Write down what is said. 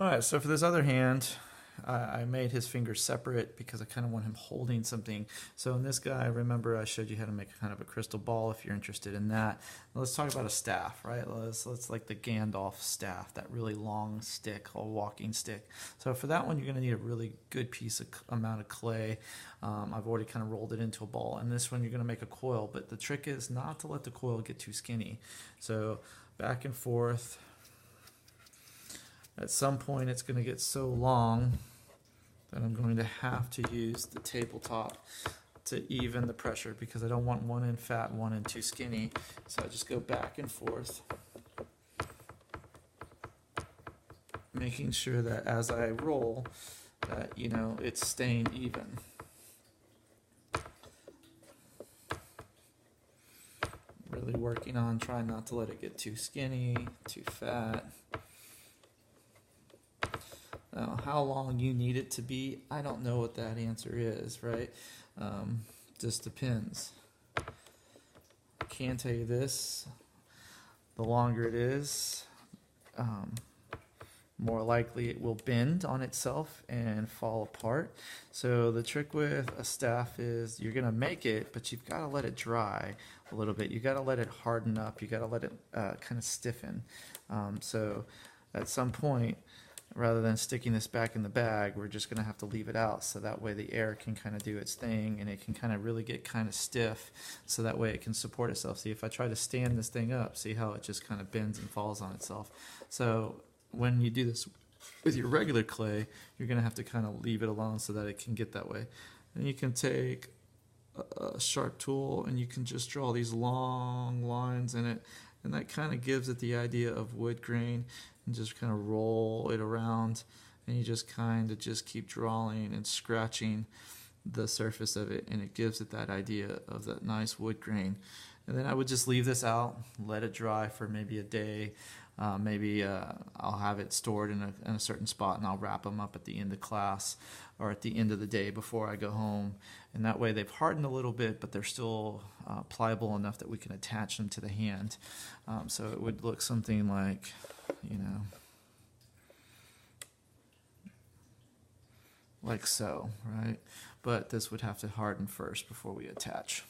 All right, so for this other hand, I made his fingers separate because I kind of want him holding something. So in this guy, remember I showed you how to make kind of a crystal ball if you're interested in that. Now let's talk about a staff, right? Let's like the Gandalf staff, that really long stick, a walking stick. So for that one, you're going to need a really good piece of amount of clay. I've already kind of rolled it into a ball. And this one, you're going to make a coil, but the trick is not to let the coil get too skinny. So back and forth. At some point, it's going to get so long that I'm going to have to use the tabletop to even the pressure because I don't want one end fat, one end too skinny. So I just go back and forth, making sure that as I roll, that it's staying even. Really working on trying not to let it get too skinny, too fat. Now, how long you need it to be, I don't know what that answer is, right? Just depends. I can tell you this, the longer it is, more likely it will bend on itself and fall apart. So the trick with a staff is you're gonna make it, but you've gotta let it dry a little bit. You gotta let it harden up. You gotta let it kind of stiffen. So at some point, rather than sticking this back in the bag, we're just going to have to leave it out so that way the air can kind of do its thing and it can kind of really get kind of stiff so that way it can support itself. See, if I try to stand this thing up, see how it just kind of bends and falls on itself. So when you do this with your regular clay, you're going to have to kind of leave it alone so that it can get that way. And you can take a sharp tool and you can just draw these long lines in it, and that kind of gives it the idea of wood grain, and just kind of roll it around, and you just kind of just keep drawing and scratching the surface of it, and it gives it that idea of that nice wood grain. And then I would just leave this out, let it dry for maybe a day. Maybe I'll have it stored in a certain spot, and I'll wrap them up at the end of class or at the end of the day before I go home. And that way they've hardened a little bit, but they're still pliable enough that we can attach them to the hand. So it would look something like, like so, right? But this would have to harden first before we attach.